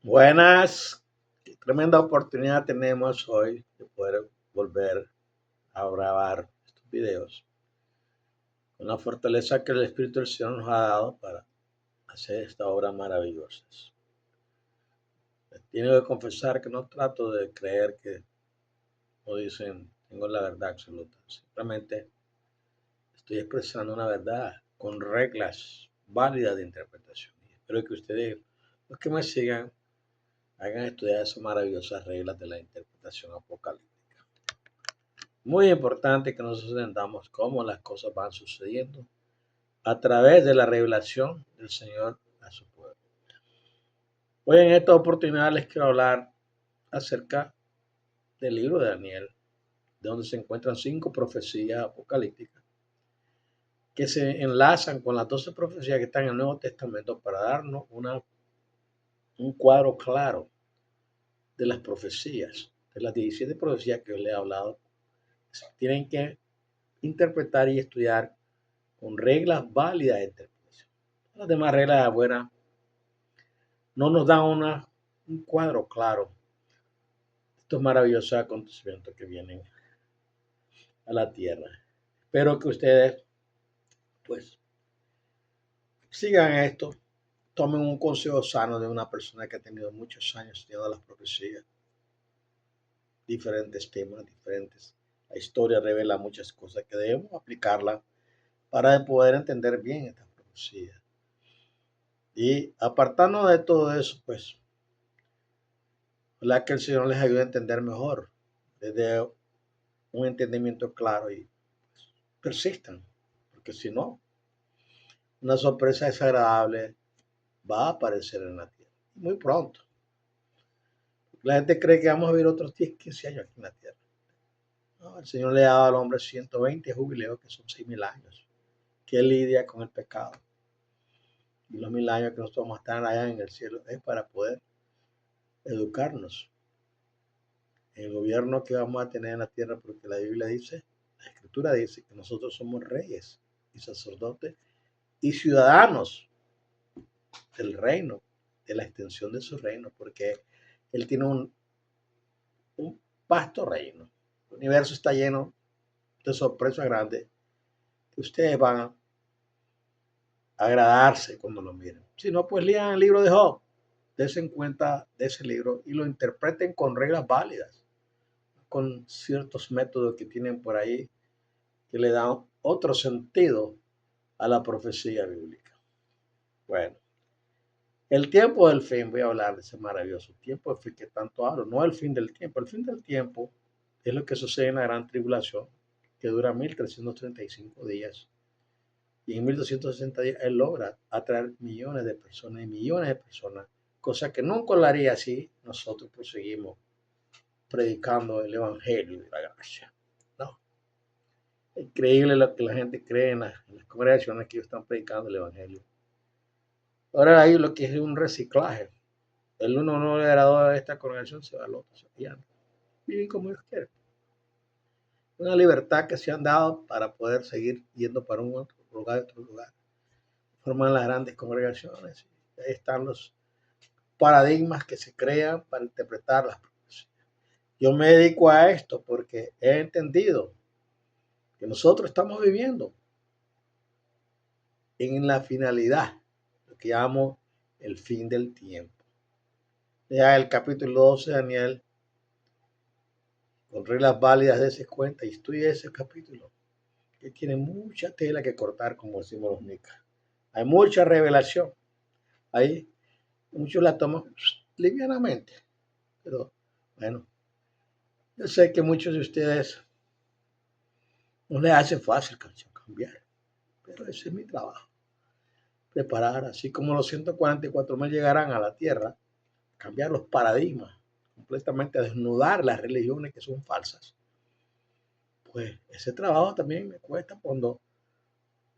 Buenas, qué tremenda oportunidad tenemos hoy de poder volver a grabar estos videos con la fortaleza que el Espíritu del Señor nos ha dado para hacer esta obra maravillosa. Tengo que confesar que no trato de creer que, como dicen, tengo la verdad absoluta. Simplemente estoy expresando una verdad con reglas válidas de interpretación. Y espero que ustedes, los que me sigan, hagan estudiar esas maravillosas reglas de la interpretación apocalíptica. Muy importante que nosotros entendamos cómo las cosas van sucediendo a través de la revelación del Señor a su pueblo. Hoy en esta oportunidad les quiero hablar acerca del libro de Daniel, de donde se encuentran 5 profecías apocalípticas que se enlazan con las 12 profecías que están en el Nuevo Testamento para darnos un cuadro claro de las profecías, de las 17 profecías que les he hablado. Se tienen que interpretar y estudiar con reglas válidas de interpretación. Las demás reglas buenas no nos dan un cuadro claro de estos maravillosos acontecimientos que vienen a la tierra. Espero que ustedes pues sigan esto, tomen un consejo sano de una persona que ha tenido muchos años estudiando las profecías, diferentes temas, diferentes. La historia revela muchas cosas que debemos aplicarlas para poder entender bien estas profecías. Y apartarnos de todo eso, pues, la que el Señor les ayude a entender mejor, desde un entendimiento claro y pues, persistan, porque si no, una sorpresa desagradable va a aparecer en la tierra muy pronto. La gente cree que vamos a vivir otros 10, 15 años aquí en la tierra. No, el Señor le ha dado al hombre 120 jubileos, que son 6.000 años, que él lidia con el pecado. Y los 1.000 años que nosotros vamos a estar allá en el cielo es para poder educarnos en el gobierno que vamos a tener en la tierra, porque la Biblia dice, la Escritura dice que nosotros somos reyes y sacerdotes y ciudadanos del reino, de la extensión de su reino, porque Él tiene un vasto reino. El universo está lleno de sorpresas grandes que ustedes van a agradarse cuando lo miren. Si no, pues lean el libro de Job, dense cuenta de ese libro y lo interpreten con reglas válidas, con ciertos métodos que tienen por ahí que le dan otro sentido a la profecía bíblica. Bueno, el tiempo del fin, voy a hablar de ese maravilloso tiempo del fin que tanto hablo, no el fin del tiempo. El fin del tiempo es lo que sucede en la gran tribulación, que dura 1335 días. Y en 1260 días Él logra atraer millones de personas, cosa que nunca lo haría si nosotros proseguimos predicando el Evangelio de la gracia. No. Es increíble lo que la gente cree en las congregaciones que ellos están predicando el Evangelio. Ahora hay lo que es un reciclaje. El uno no le agradó a esta congregación, se va al otro, ya no. Viven como ellos quieren. Una libertad que se han dado para poder seguir yendo para un otro lugar. Forman las grandes congregaciones. Ahí están los paradigmas que se crean para interpretar las profecías. Yo me dedico a esto porque he entendido que nosotros estamos viviendo en la finalidad, lo que llamo el fin del tiempo. Ya el capítulo 12 de Daniel, con reglas válidas de ese cuenta, y estudia ese capítulo, que tiene mucha tela que cortar, como decimos los nicas. Hay mucha revelación. Ahí muchos la toman livianamente, pero bueno, yo sé que muchos de ustedes no les hace fácil cambiar, pero ese es mi trabajo. Preparar, así como los 144.000 llegarán a la tierra, cambiar los paradigmas, completamente desnudar las religiones que son falsas. Pues ese trabajo también me cuesta cuando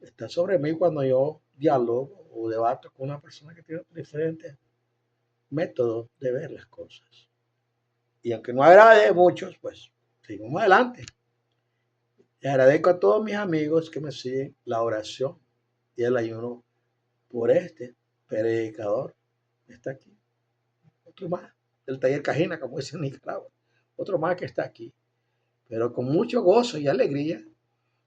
está sobre mí, cuando yo dialogo o debato con una persona que tiene diferentes métodos de ver las cosas. Y aunque no agrade a muchos, pues seguimos adelante. Le agradezco a todos mis amigos que me siguen la oración y el ayuno por este predicador que está aquí. otro más, del taller Cajina, como dicen en Nicaragua, otro más que está aquí. Pero con mucho gozo y alegría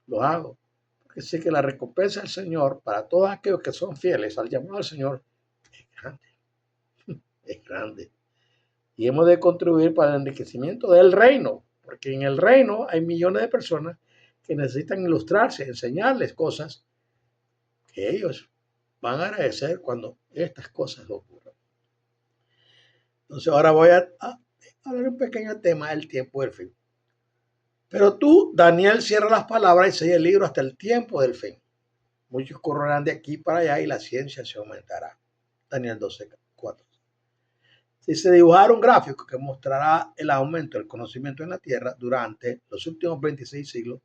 lo hago, porque sé que la recompensa del Señor para todos aquellos que son fieles al llamado del Señor es grande, es grande. Y hemos de contribuir para el enriquecimiento del reino, porque en el reino hay millones de personas que necesitan ilustrarse, enseñarles cosas que ellos van a agradecer cuando estas cosas ocurran. Entonces ahora voy a hablar un pequeño tema del tiempo del fin. Pero tú, Daniel, cierra las palabras y sella el libro hasta el tiempo del fin. Muchos correrán de aquí para allá y la ciencia se aumentará. Daniel 12:4. Si se dibujara un gráfico que mostrará el aumento del conocimiento en la Tierra durante los últimos 26 siglos,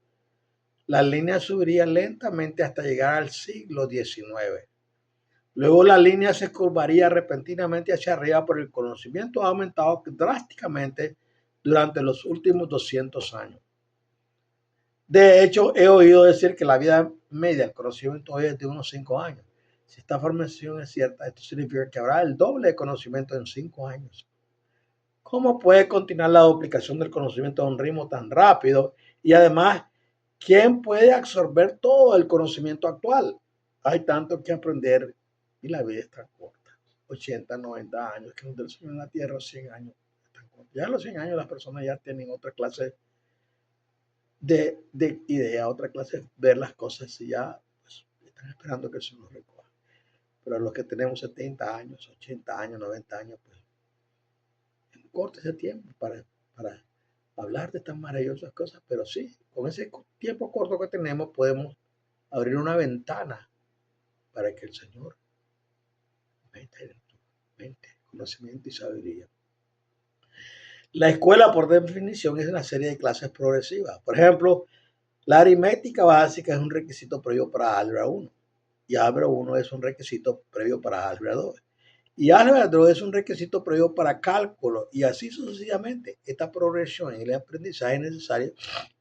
la línea subiría lentamente hasta llegar al siglo XIX. Luego la línea se curvaría repentinamente hacia arriba por el conocimiento ha aumentado drásticamente durante los últimos 200 años. De hecho, he oído decir que la vida media del conocimiento hoy es de unos 5 años. Si esta afirmación es cierta, esto significa que habrá el doble de conocimiento en 5 años. ¿Cómo puede continuar la duplicación del conocimiento a un ritmo tan rápido? Y además, ¿quién puede absorber todo el conocimiento actual? Hay tanto que aprender y la vida es tan corta. 80, 90 años, que nos del Señor en la tierra, 100 años. Ya a los 100 años las personas ya tienen otra clase de idea, otra clase de ver las cosas y ya pues, están esperando que el Señor los recoja. Pero los que tenemos 70 años, 80 años, 90 años, pues corta ese tiempo para hablar de estas maravillosas cosas, pero sí, con ese tiempo corto que tenemos podemos abrir una ventana para que el Señor meta en tu mente conocimiento y sabiduría. La escuela, por definición, es una serie de clases progresivas. Por ejemplo, la aritmética básica es un requisito previo para álgebra 1 y álgebra 1 es un requisito previo para álgebra 2. Y álgebra 2 es un requisito previo para cálculo y así sucesivamente. Esta progresión en el aprendizaje es necesaria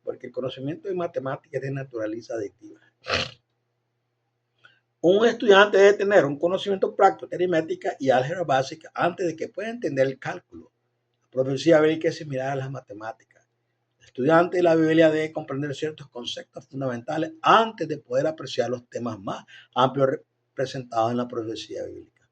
porque el conocimiento de matemáticas es de naturaleza adictiva. Un estudiante debe tener un conocimiento práctico de aritmética y álgebra básica antes de que pueda entender el cálculo. La profecía bíblica es similar a las matemáticas. El estudiante de la Biblia debe comprender ciertos conceptos fundamentales antes de poder apreciar los temas más amplios presentados en la profecía bíblica.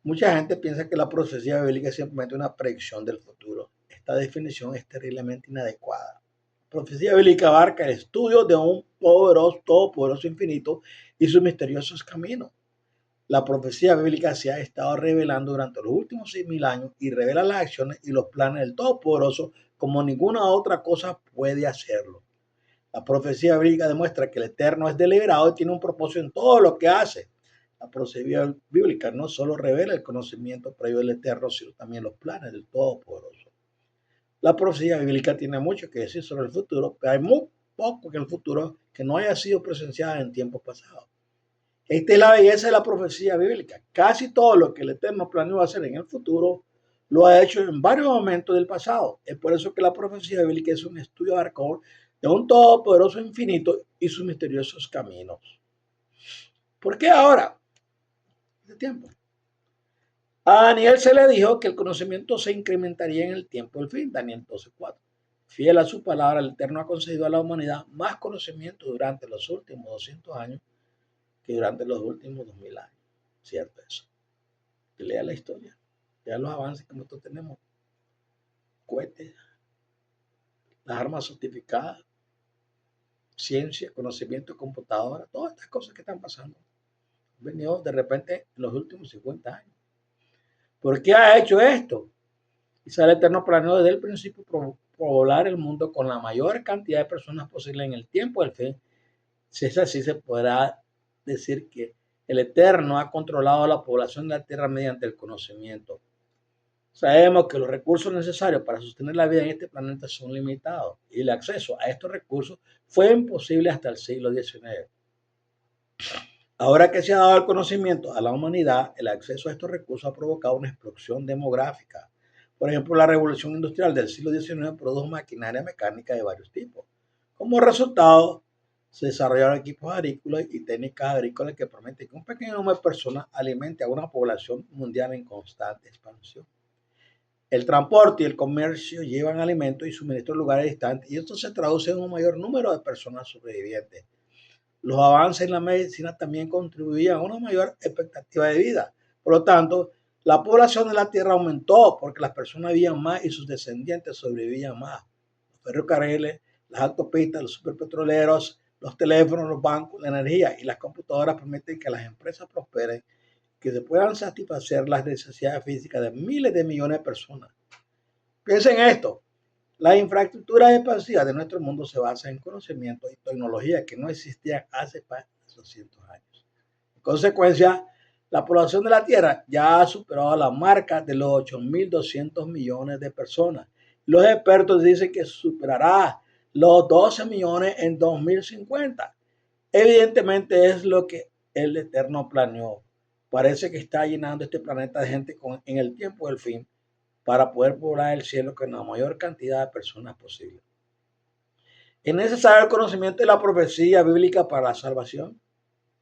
Mucha gente piensa que la profecía bíblica es simplemente una predicción del futuro. Esta definición es terriblemente inadecuada. La profecía bíblica abarca el estudio de un todopoderoso infinito y sus misteriosos caminos. La profecía bíblica se ha estado revelando durante los últimos 6.000 años y revela las acciones y los planes del Todopoderoso como ninguna otra cosa puede hacerlo. La profecía bíblica demuestra que el Eterno es deliberado y tiene un propósito en todo lo que hace. La profecía bíblica no solo revela el conocimiento previo del Eterno, sino también los planes del Todopoderoso. La profecía bíblica tiene mucho que decir sobre el futuro, pero hay muy poco en el futuro que no haya sido presenciado en tiempos pasados. Esta es la belleza de la profecía bíblica. Casi todo lo que el Eterno planeó hacer en el futuro lo ha hecho en varios momentos del pasado. Es por eso que la profecía bíblica es un estudio abarcador de un todopoderoso infinito y sus misteriosos caminos. ¿Por qué ahora? Este tiempo. A Daniel se le dijo que el conocimiento se incrementaría en el tiempo del fin, Daniel 12:4. Fiel a su palabra, el Eterno ha concedido a la humanidad más conocimiento durante los últimos 200 años que durante los últimos 2000 años. ¿Cierto eso? Que lea la historia, vea los avances que nosotros tenemos. Cohetes, las armas sofisticadas, ciencia, conocimiento, computadora, todas estas cosas que están pasando. Han venido de repente en los últimos 50 años. ¿Por qué ha hecho esto? Quizá el Eterno planeó desde el principio poblar el mundo con la mayor cantidad de personas posible en el tiempo del fin. Si es así, se podrá decir que el Eterno ha controlado la población de la tierra mediante el conocimiento. Sabemos que los recursos necesarios para sostener la vida en este planeta son limitados y el acceso a estos recursos fue imposible hasta el siglo XIX. Ahora que se ha dado el conocimiento a la humanidad, el acceso a estos recursos ha provocado una explosión demográfica. Por ejemplo, la revolución industrial del siglo XIX produjo maquinaria mecánica de varios tipos. Como resultado, se desarrollaron equipos agrícolas y técnicas agrícolas que permiten que un pequeño número de personas alimente a una población mundial en constante expansión. El transporte y el comercio llevan alimentos y suministros a lugares distantes y esto se traduce en un mayor número de personas sobrevivientes. Los avances en la medicina también contribuían a una mayor expectativa de vida. Por lo tanto, la población de la Tierra aumentó porque las personas vivían más y sus descendientes sobrevivían más. Los ferrocarriles, las autopistas, los superpetroleros, los teléfonos, los bancos, la energía y las computadoras permiten que las empresas prosperen, que se puedan satisfacer las necesidades físicas de miles de millones de personas. Piensen en esto. La infraestructura expansiva de nuestro mundo se basa en conocimiento y tecnología que no existían hace 200 años. En consecuencia, la población de la Tierra ya ha superado la marca de los 8.200 millones de personas. Los expertos dicen que superará los 12 millones en 2050. Evidentemente es lo que el Eterno planeó. Parece que está llenando este planeta de gente en el tiempo del fin para poder poblar el cielo con la mayor cantidad de personas posible. ¿Es necesario el conocimiento de la profecía bíblica para la salvación?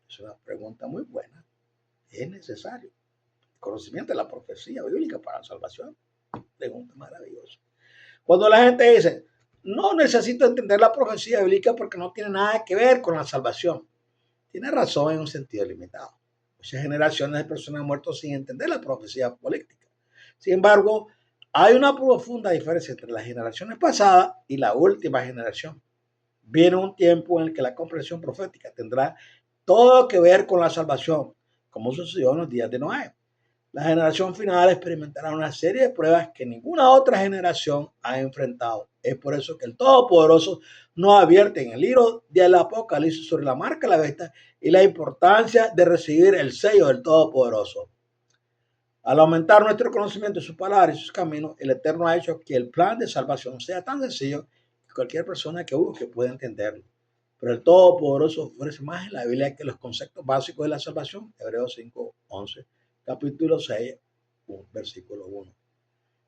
Es una pregunta muy buena. ¿Es necesario el conocimiento de la profecía bíblica para la salvación? Pregunta maravillosa. Cuando la gente dice, no necesito entender la profecía bíblica porque no tiene nada que ver con la salvación, tiene razón en un sentido limitado. Muchas generaciones de personas han muerto sin entender la profecía política. Sin embargo, hay una profunda diferencia entre las generaciones pasadas y la última generación. Viene un tiempo en el que la comprensión profética tendrá todo que ver con la salvación, como sucedió en los días de Noé. La generación final experimentará una serie de pruebas que ninguna otra generación ha enfrentado. Es por eso que el Todopoderoso nos advierte en el libro del Apocalipsis sobre la marca de la bestia y la importancia de recibir el sello del Todopoderoso. Al aumentar nuestro conocimiento de su palabra y sus caminos, el Eterno ha hecho que el plan de salvación sea tan sencillo que cualquier persona que busque pueda entenderlo. Pero el Todopoderoso ofrece más en la Biblia que los conceptos básicos de la salvación. Hebreos 5:11, capítulo 6, versículo 1.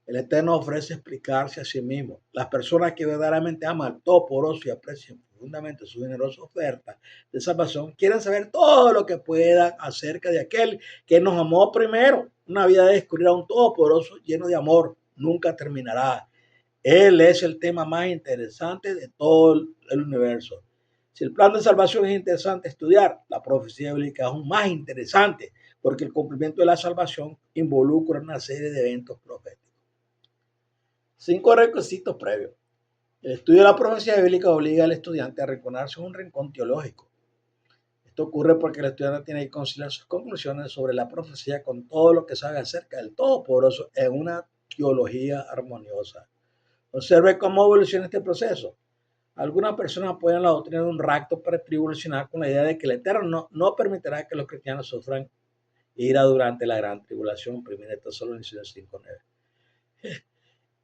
El Eterno ofrece explicarse a sí mismo. Las personas que verdaderamente aman al Todopoderoso y aprecian profundamente su generosa oferta de salvación quieren saber todo lo que puedan acerca de aquel que nos amó primero. Una vida de descubrir a un Todopoderoso lleno de amor nunca terminará. Él es el tema más interesante de todo el universo. Si el plan de salvación es interesante estudiar, la profecía bíblica es aún más interesante porque el cumplimiento de la salvación involucra una serie de eventos proféticos. 5 requisitos previos. El estudio de la profecía bíblica obliga al estudiante a reconocerse en un rincón teológico. Esto ocurre porque el estudiante tiene que conciliar sus conclusiones sobre la profecía con todo lo que sabe acerca del Todopoderoso en una teología armoniosa. Observe cómo evoluciona este proceso. Algunas personas apoyan la doctrina de un rapto pretribulacional con la idea de que el Eterno no permitirá que los cristianos sufran ira durante la gran tribulación. 1 Tesalonicenses 5:9.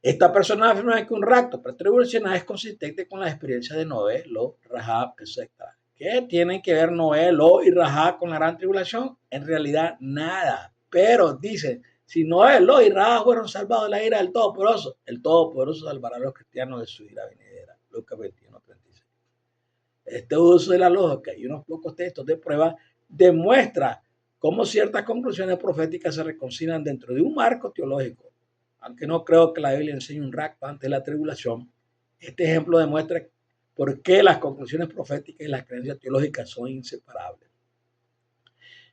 Esta persona afirma que un rapto pretribulacional es consistente con la experiencia de Noé, Lot, Rahab, etc. ¿Qué tienen que ver Noé, Lot y Rahab con la gran tribulación? En realidad nada. Pero dicen, si Noé, Lot y Rahab fueron salvados de la ira del Todopoderoso, el Todopoderoso salvará a los cristianos de su ira venidera. Lucas 21:36. Este uso de la lógica y unos pocos textos de prueba demuestra cómo ciertas conclusiones proféticas se reconcilian dentro de un marco teológico. Aunque no creo que la Biblia enseñe un rapto antes de la tribulación, este ejemplo demuestra por qué las conclusiones proféticas y las creencias teológicas son inseparables.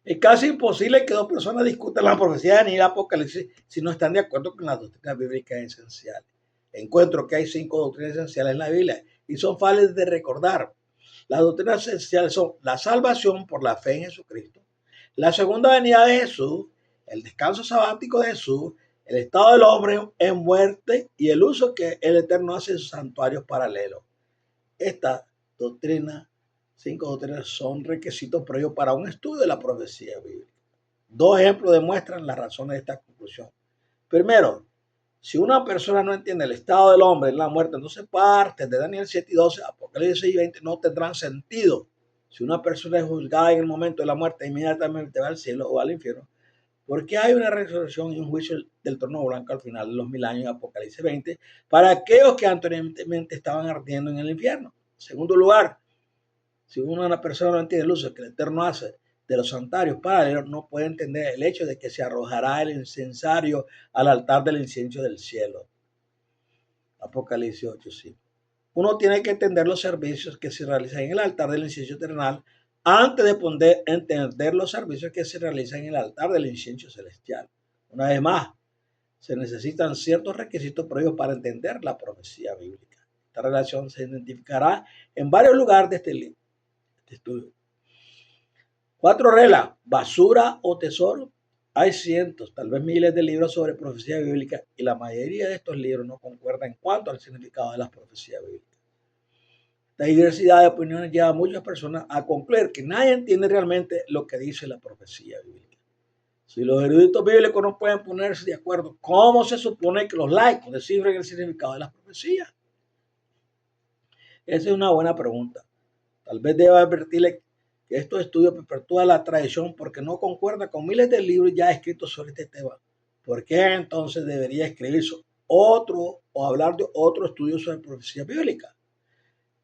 Es casi imposible que dos personas discutan la profecía ni el Apocalipsis si no están de acuerdo con las doctrinas bíblicas esenciales. Encuentro que hay 5 doctrinas esenciales en la Biblia y son fáciles de recordar. Las doctrinas esenciales son la salvación por la fe en Jesucristo, la segunda venida de Jesús, el descanso sabático de Jesús, el estado del hombre en muerte y el uso que el Eterno hace de sus santuarios paralelos. Estas doctrinas, 5 doctrinas, son requisitos previos para un estudio de la profecía bíblica. 2 ejemplos demuestran las razones de esta conclusión. Primero, si una persona no entiende el estado del hombre en la muerte, entonces partes de Daniel 7:12, Apocalipsis 6:20 no tendrán sentido. Si una persona es juzgada en el momento de la muerte, inmediatamente va al cielo o al infierno, porque hay una resurrección y un juicio del trono blanco al final de los 1000 años, Apocalipsis 20, para aquellos que anteriormente estaban ardiendo en el infierno. En segundo lugar, Si una persona no entiende el uso que el Eterno hace de los santuarios paralelos, no puede entender el hecho de que se arrojará el incensario al altar del incienso del cielo. Apocalipsis 8:5. Uno tiene que entender los servicios que se realizan en el altar del incienso terrenal antes de poder entender los servicios que se realizan en el altar del incienso celestial. Una vez más, se necesitan ciertos requisitos previos para entender la profecía bíblica. Esta relación se identificará en varios lugares de este estudio. 4 reglas: basura o tesoro. Hay cientos, tal vez miles de libros sobre profecía bíblica y la mayoría de estos libros no concuerdan en cuanto al significado de las profecías bíblicas. La diversidad de opiniones lleva a muchas personas a concluir que nadie entiende realmente lo que dice la profecía bíblica. Si los eruditos bíblicos no pueden ponerse de acuerdo, ¿cómo se supone que los laicos descifren el significado de las profecías? Esa es una buena pregunta. Tal vez deba advertirle que estos estudios perpetúan la tradición porque no concuerda con miles de libros ya escritos sobre este tema. ¿Por qué entonces debería escribir otro o hablar de otro estudio sobre profecía bíblica?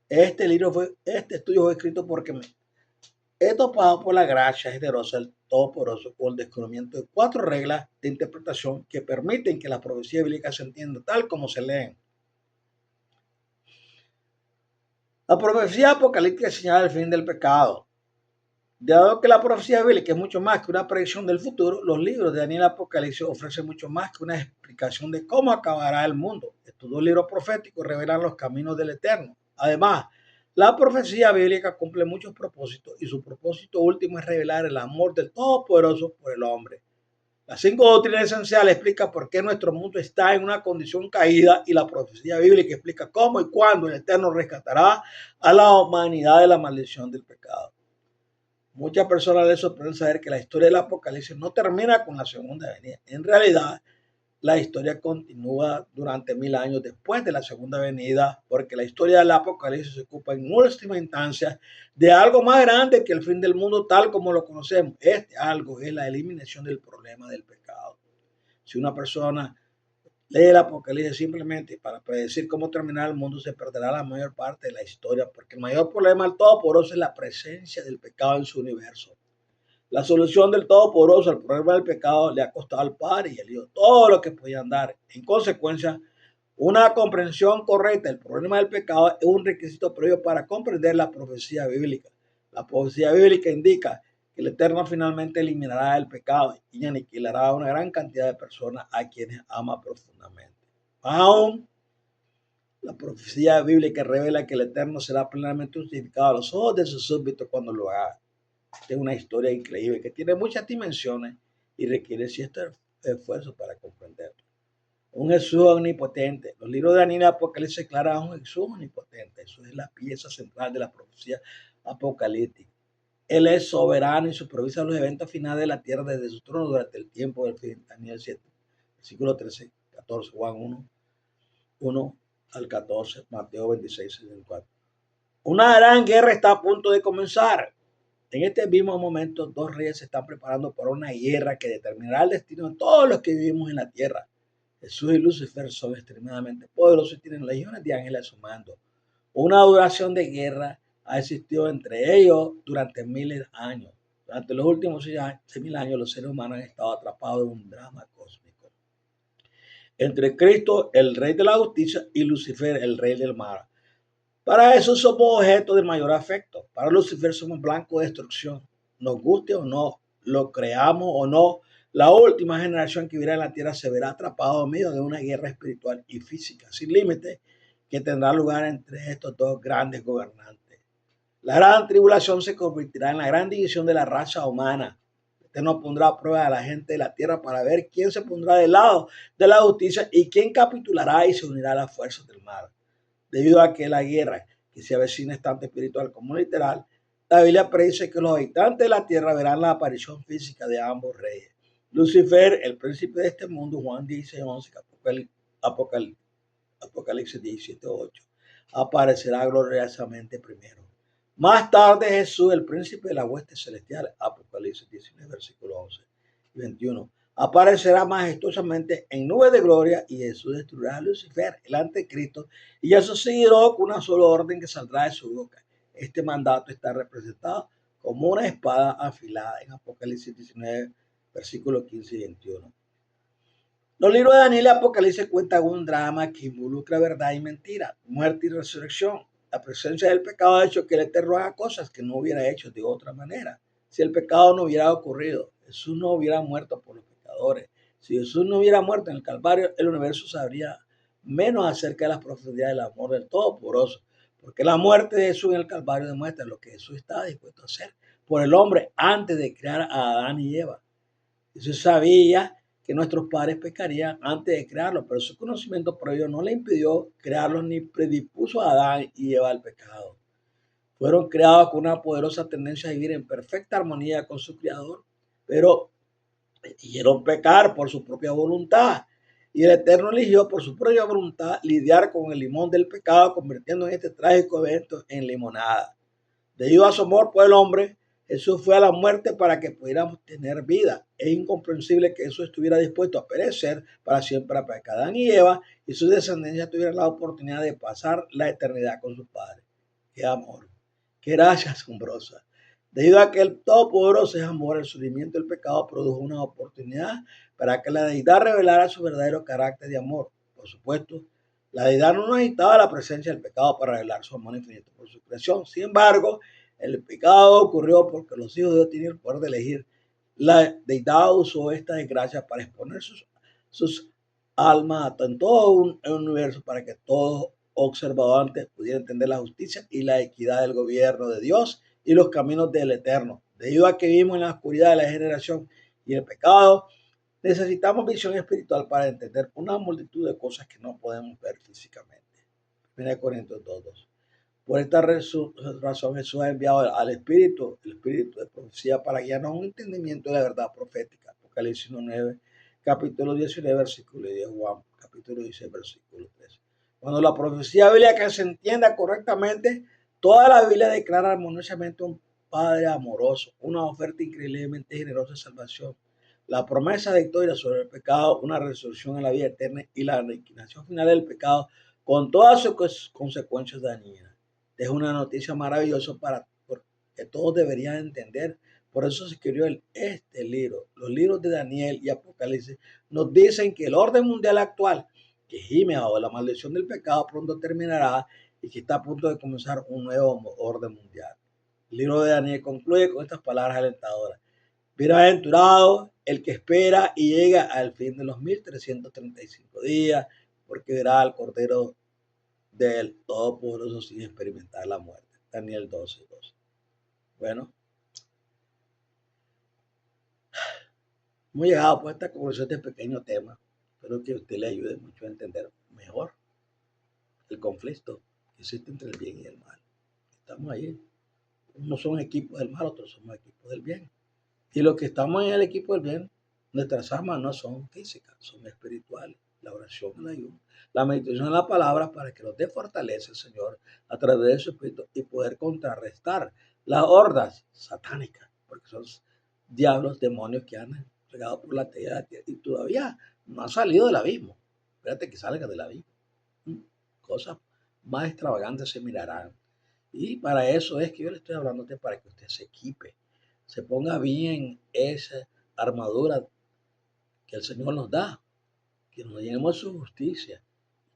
Este estudio fue escrito porque me he topado por la gracia generosa del Todopoderoso con el descubrimiento de 4 reglas de interpretación que permiten que la profecía bíblica se entienda tal como se leen. La profecía apocalíptica señala el fin del pecado. Dado que la profecía bíblica es mucho más que una predicción del futuro, los libros de Daniel y Apocalipsis ofrecen mucho más que una explicación de cómo acabará el mundo. Estos 2 libros proféticos revelan los caminos del Eterno. Además, la profecía bíblica cumple muchos propósitos y su propósito último es revelar el amor del Todopoderoso por el hombre. Las 5 doctrinas esenciales explican por qué nuestro mundo está en una condición caída y la profecía bíblica explica cómo y cuándo el Eterno rescatará a la humanidad de la maldición del pecado. Muchas personas les sorprende saber que la historia del Apocalipsis no termina con la segunda venida. En realidad, la historia continúa durante 1000 años después de la segunda venida, porque la historia del Apocalipsis se ocupa en última instancia de algo más grande que el fin del mundo tal como lo conocemos. Este algo es la eliminación del problema del pecado. Si una persona lee el Apocalipsis simplemente para predecir cómo terminará el mundo, se perderá la mayor parte de la historia, porque el mayor problema del Todopoderoso es la presencia del pecado en su universo. La solución del Todopoderoso al problema del pecado le ha costado al Padre y al Hijo todo lo que podían dar. En consecuencia, una comprensión correcta del problema del pecado es un requisito previo para comprender la profecía bíblica. La profecía bíblica indica que el Eterno finalmente eliminará el pecado y aniquilará a una gran cantidad de personas a quienes ama profundamente. Aún la profecía bíblica revela que el Eterno será plenamente justificado a los ojos de sus súbditos cuando lo haga. Es una historia increíble que tiene muchas dimensiones y requiere cierto esfuerzo para comprenderlo. Un Jesús omnipotente. Los libros de Daniel y Apocalipsis declaran a un Jesús omnipotente. Eso es la pieza central de la profecía apocalíptica. Él es soberano y supervisa los eventos finales de la tierra desde su trono durante el tiempo del fin. Daniel 7, versículo 13, 14, Juan 1 al 14, Mateo 26, 64. Una gran guerra está a punto de comenzar. En este mismo momento, 2 reyes se están preparando para una guerra que determinará el destino de todos los que vivimos en la tierra. Jesús y Lucifer son extremadamente poderosos y tienen legiones de ángeles a su mando. Una duración de guerra ha existido entre ellos durante miles de años. Durante los últimos 6.000 años, los seres humanos han estado atrapados en un drama cósmico entre Cristo, el Rey de la Justicia, y Lucifer, el Rey del Mal. Para eso somos objeto del mayor afecto. Para Lucifer somos blanco de destrucción. Nos guste o no, lo creamos o no, la última generación que vivirá en la tierra se verá atrapada en medio de una guerra espiritual y física sin límite que tendrá lugar entre estos 2 grandes gobernantes. La gran tribulación se convertirá en la gran división de la raza humana. Usted no pondrá a prueba a la gente de la tierra para ver quién se pondrá del lado de la justicia y quién capitulará y se unirá a las fuerzas del mal. Debido a que la guerra que se avecina es tanto espiritual como literal, la Biblia predice que los habitantes de la tierra verán la aparición física de ambos reyes. Lucifer, el príncipe de este mundo, Juan 16:11, Apocalipsis 17:8, aparecerá gloriosamente primero. Más tarde Jesús, el príncipe de la hueste celestial, Apocalipsis 19, versículo 11 y 21, aparecerá majestuosamente en nubes de gloria y Jesús destruirá a Lucifer, el anticristo, y a su seguidor con una sola orden que saldrá de su boca. Este mandato está representado como una espada afilada en Apocalipsis 19, versículos 15 y 21. Los libros de Daniel y Apocalipsis cuentan un drama que involucra verdad y mentira, muerte y resurrección. La presencia del pecado ha hecho que el Eterno haga cosas que no hubiera hecho de otra manera. Si el pecado no hubiera ocurrido, Jesús no hubiera muerto por los pecadores. Si Jesús no hubiera muerto en el Calvario, el universo sabría menos acerca de las profundidades del amor del Todopoderoso. Porque la muerte de Jesús en el Calvario demuestra lo que Jesús estaba dispuesto a hacer por el hombre antes de crear a Adán y Eva. Jesús sabía que nuestros padres pecarían antes de crearlos, pero su conocimiento previo no le impidió crearlos ni predispuso a Adán y Eva al pecado. Fueron creados con una poderosa tendencia a vivir en perfecta armonía con su Creador, pero eligieron pecar por su propia voluntad. Y el Eterno eligió por su propia voluntad lidiar con el limón del pecado, convirtiendo en este trágico evento en limonada. Debido a su amor por el hombre, Jesús fue a la muerte para que pudiéramos tener vida. Es incomprensible que Jesús estuviera dispuesto a perecer para siempre para que Adán y Eva y su descendencia tuvieran la oportunidad de pasar la eternidad con sus padres. ¡Qué amor! ¡Qué gracia asombrosa! Debido a que el Todopoderoso es amor, el sufrimiento del pecado produjo una oportunidad para que la deidad revelara su verdadero carácter de amor. Por supuesto, la deidad no necesitaba la presencia del pecado para revelar su amor infinito por su creación. Sin embargo, el pecado ocurrió porque los hijos de Dios tenían el poder de elegir. La deidad usó esta desgracia para exponer sus almas en todo un universo para que todo observador pudiera entender la justicia y la equidad del gobierno de Dios y los caminos del Eterno. Debido a que vivimos en la oscuridad de la generación y el pecado, necesitamos visión espiritual para entender una multitud de cosas que no podemos ver físicamente. 1 Corintios 2:2. Por esta razón Jesús ha enviado al Espíritu, el Espíritu de profecía, para guiarnos a un entendimiento de la verdad profética. Apocalipsis 9, capítulo 19, versículo 10, Juan, capítulo 16, versículo 13. Cuando la profecía bíblica se entienda correctamente, toda la Biblia declara armoniosamente un Padre amoroso, una oferta increíblemente generosa de salvación, la promesa de victoria sobre el pecado, una resurrección en la vida eterna y la aniquilación final del pecado con todas sus consecuencias dañinas. Es una noticia maravillosa que todos deberían entender. Por eso se escribió este libro. Los libros de Daniel y Apocalipsis nos dicen que el orden mundial actual, que gime bajo la maldición del pecado, pronto terminará y que está a punto de comenzar un nuevo orden mundial. El libro de Daniel concluye con estas palabras alentadoras. Bienaventurado el que espera y llega al fin de los 1335 días, porque verá al Cordero del Todopoderoso sin experimentar la muerte. Daniel 12:12. Bueno, hemos llegado pues a esta conclusión de este pequeño tema. Espero que a usted le ayude mucho a entender mejor el conflicto que existe entre el bien y el mal. Estamos ahí. Unos son equipos del mal, otros somos equipos del bien. Y los que estamos en el equipo del bien, nuestras almas no son físicas, son espirituales. La oración, el ayuno, la meditación en la palabra para que nos dé fortaleza el Señor a través de su Espíritu y poder contrarrestar las hordas satánicas, porque son diablos, demonios que han regado por la tierra y todavía no han salido del abismo. Espérate que salgan del abismo. Cosas más extravagantes se mirarán. Y para eso es que yo le estoy hablando a usted, para que usted se equipe, se ponga bien esa armadura que el Señor nos da, que nos llenemos de su justicia,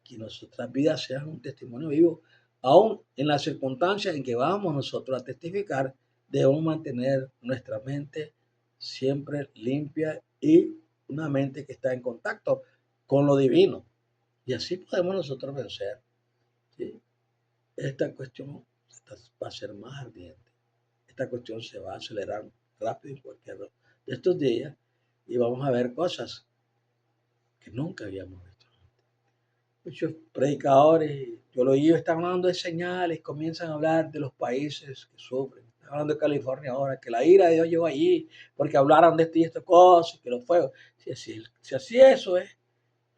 que nuestras vidas sean un testimonio vivo, aún en las circunstancias en que vamos nosotros a testificar. Debemos mantener nuestra mente siempre limpia y una mente que está en contacto con lo divino. Y así podemos nosotros vencer. ¿Sí? Esta cuestión va a ser más ardiente. Esta cuestión se va a acelerar rápido en cualquier de estos días y vamos a ver cosas que nunca habíamos visto. Muchos predicadores, yo lo oí, están hablando de señales, comienzan a hablar de los países que sufren. Están hablando de California ahora, que la ira de Dios llegó allí porque hablaron de esto y estas cosas, que los fuegos. Si así eso es,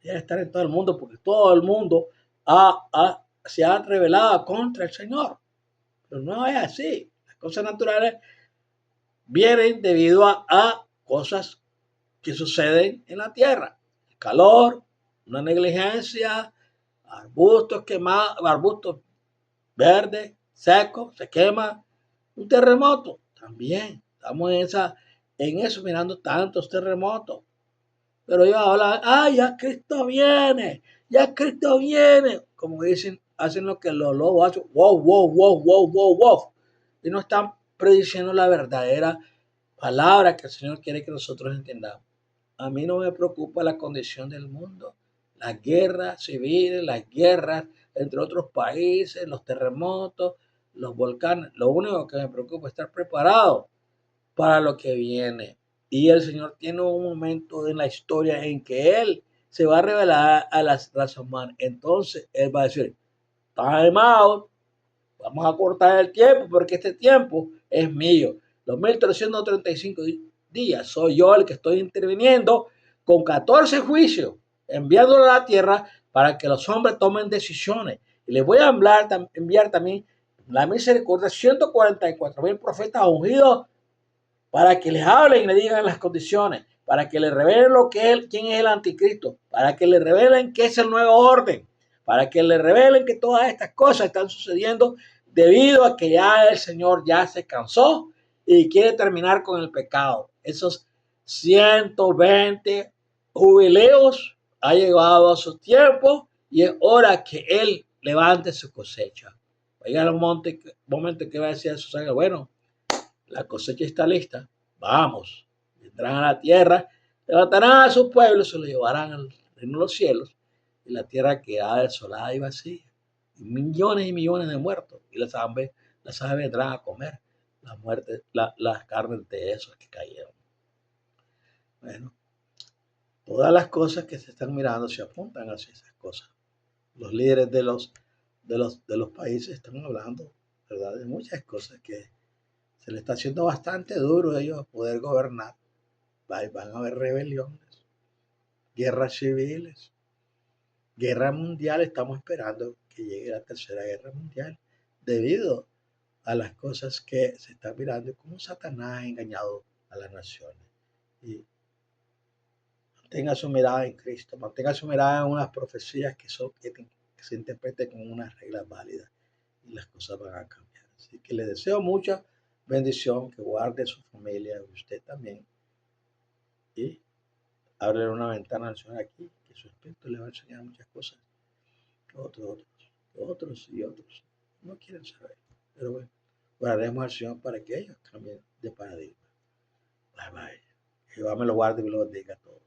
debe estar en todo el mundo, porque todo el mundo se ha rebelado contra el Señor. Pero no es así. Las cosas naturales vienen debido a cosas que suceden en la tierra. El calor, una negligencia, arbustos quemados, arbustos verdes seco, se quema. Un terremoto, también. Estamos en eso mirando tantos terremotos. Pero ellos hablan, ya Cristo viene, ya Cristo viene. Como dicen, hacen lo que los lobos hacen, wow, wow, wow, wow, wow, wow. Y no están prediciendo la verdadera palabra que el Señor quiere que nosotros entendamos. A mí no me preocupa la condición del mundo, las guerras civiles, las guerras entre otros países, los terremotos, los volcanes. Lo único que me preocupa es estar preparado para lo que viene. Y el Señor tiene un momento en la historia en que Él se va a revelar a las razas humanas. Entonces Él va a decir, time out, vamos a cortar el tiempo porque este tiempo es mío. Los 1335 días soy yo el que estoy interviniendo con 14 juicios, enviándolo a la tierra para que los hombres tomen decisiones. Y les voy a enviar también la misericordia, 144,000 profetas ungidos para que les hablen y le digan las condiciones, para que les revelen quién es el anticristo, para que les revelen qué es el nuevo orden, para que les revelen que todas estas cosas están sucediendo debido a que ya el Señor ya se cansó y quiere terminar con el pecado. Esos 120 jubileos ha llegado a su tiempo y es hora que Él levante su cosecha. Va a llegar un momento que va a decir a sus ángeles, bueno, la cosecha está lista, vamos, vendrán a la tierra, levantarán a su pueblo, se lo llevarán al reino de los cielos, y la tierra quedará desolada y vacía, y millones de muertos, y las aves vendrán a comer las carnes de esos que cayeron. Bueno, todas las cosas que se están mirando se apuntan hacia esas cosas. Los líderes de los países están hablando, ¿verdad?, de muchas cosas que se le está haciendo bastante duro a ellos poder gobernar. Van a haber rebeliones, guerras civiles, guerra mundial. Estamos esperando que llegue la tercera guerra mundial debido a las cosas que se están mirando y cómo Satanás ha engañado a las naciones. Y mantenga su mirada en Cristo, mantenga su mirada en unas profecías que se interpreten con unas reglas válidas y las cosas van a cambiar. Así que le deseo mucha bendición, que guarde su familia, usted también, y abre una ventana al Señor aquí, que su espíritu le va a enseñar muchas cosas. Otros no quieren saber. Pero bueno, oraremos al Señor para que ellos cambien de paradigma. Bye bye. Jehová me lo guarde y me lo bendiga a todos.